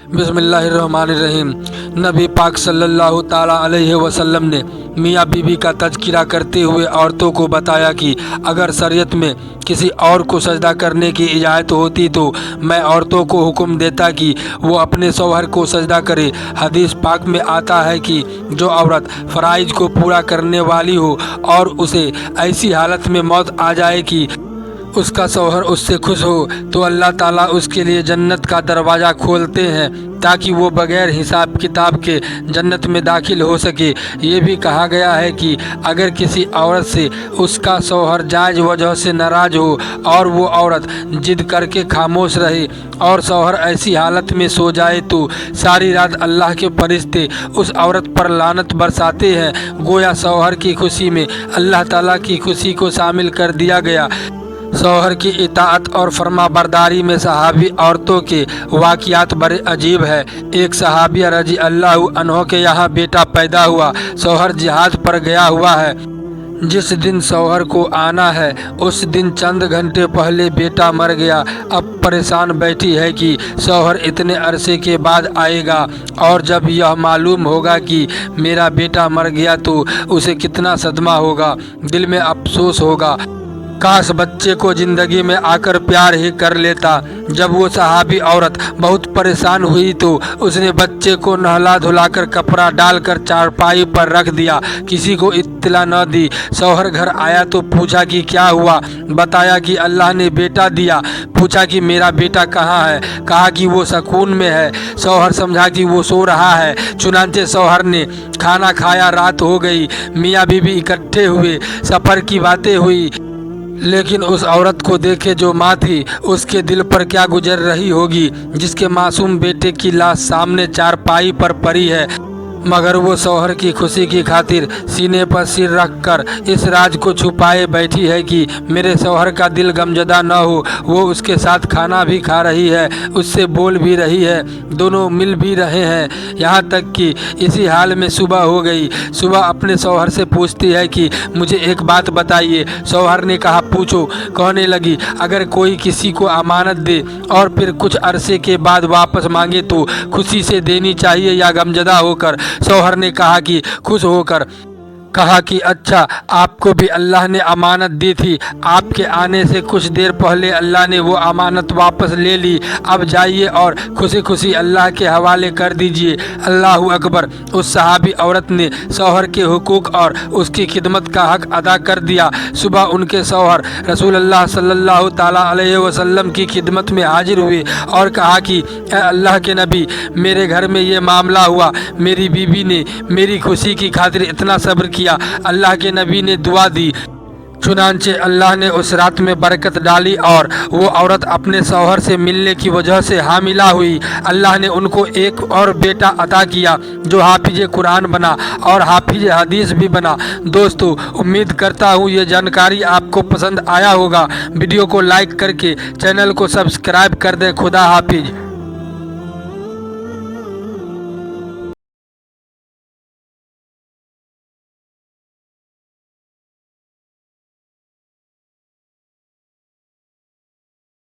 बिस्मिल्लाहिर्रहमानिर्रहीम। नबी पाक सल्लल्लाहु ताला अलैहि वसल्लम ने मियाँ बीवी का तज़किरा करते हुए औरतों को बताया कि अगर शरीयत में किसी और को सजदा करने की इजाज़त होती तो मैं औरतों को हुक्म देता कि वो अपने शौहर को सजदा करे। हदीस पाक में आता है कि जो औरत फ़राइज को पूरा करने वाली हो और उसे ऐसी हालत में मौत आ जाए कि उसका शौहर उससे खुश हो तो अल्लाह ताला उसके लिए जन्नत का दरवाज़ा खोलते हैं ताकि वो बग़ैर हिसाब किताब के जन्नत में दाखिल हो सके। ये भी कहा गया है कि अगर किसी औरत से उसका शौहर जायज़ वजह से नाराज़ हो और वो औरत जिद करके खामोश रहे और शौहर ऐसी हालत में सो जाए तो सारी रात अल्लाह के फरिश्ते उस औरत पर लानत बरसाते हैं। गोया शौहर की खुशी में अल्लाह ताला की खुशी को शामिल कर दिया गया। शौहर की इताअत और फर्माबरदारी में सहाबी औरतों के वाक़ियात बड़े अजीब है। एक सहाबिया रजी अल्लाह अन्हो के यहाँ बेटा पैदा हुआ। शौहर जिहाद पर गया हुआ है। जिस दिन शौहर को आना है उस दिन चंद घंटे पहले बेटा मर गया। अब परेशान बैठी है कि शौहर इतने अरसे के बाद आएगा और जब यह मालूम होगा कि मेरा बेटा मर गया तो उसे कितना सदमा होगा, दिल में अफसोस होगा। काश बच्चे को ज़िंदगी में आकर प्यार ही कर लेता। जब वो सहाबी औरत बहुत परेशान हुई तो उसने बच्चे को नहला धुलाकर कपड़ा डालकर चारपाई पर रख दिया, किसी को इत्तला न दी। शौहर घर आया तो पूछा कि क्या हुआ। बताया कि अल्लाह ने बेटा दिया। पूछा कि मेरा बेटा कहाँ है। कहा कि वो सुकून में है। शौहर समझा कि वो सो रहा है। चुनांचे शौहर ने खाना खाया, रात हो गई। मियाँ बीवी इकट्ठे हुए, सफ़र की बातें हुई। लेकिन उस औरत को देखे जो माँ थी, उसके दिल पर क्या गुजर रही होगी जिसके मासूम बेटे की लाश सामने चारपाई पर पड़ी है। मगर वो शौहर की खुशी की खातिर सीने पर सिर रख कर इस राज को छुपाए बैठी है कि मेरे शौहर का दिल गमजदा न हो। वो उसके साथ खाना भी खा रही है, उससे बोल भी रही है, दोनों मिल भी रहे हैं। यहाँ तक कि इसी हाल में सुबह हो गई। सुबह अपने शौहर से पूछती है कि मुझे एक बात बताइए। शौहर ने कहा पूछो। कहने लगी अगर कोई किसी को अमानत दे और फिर कुछ अरसे के बाद वापस मांगे तो खुशी से देनी चाहिए या गमजदा होकर। शौहर ने कहा कि खुश होकर। कहा कि अच्छा, आपको भी अल्लाह ने अमानत दी थी। आपके आने से कुछ देर पहले अल्लाह ने वो अमानत वापस ले ली। अब जाइए और खुशी खुशी अल्लाह के हवाले कर दीजिए। अल्लाहु अकबर। उस सहाबी औरत ने शौहर के हुकूक और उसकी खिदमत का हक अदा कर दिया। सुबह उनके शौहर रसूलुल्लाह सल्लल्लाहु ताला अलैहि वसल्लम की खिदमत में हाजिर हुए और कहा कि ए अल्लाह के नबी, मेरे घर में ये मामला हुआ। मेरी बीवी ने मेरी खुशी की खातिर इतना सब्र किया। अल्लाह के नबी ने दुआ दी। चुनांचे अल्लाह ने उस रात में बरकत डाली और वो औरत अपने शौहर से मिलने की वजह से हामिला हुई। अल्लाह ने उनको एक और बेटा अता किया जो हाफिज कुरान बना और हाफिज हदीस भी बना। दोस्तों, उम्मीद करता हूँ ये जानकारी आपको पसंद आया होगा। वीडियो को लाइक करके चैनल को सब्सक्राइब कर दें। खुदा हाफिज।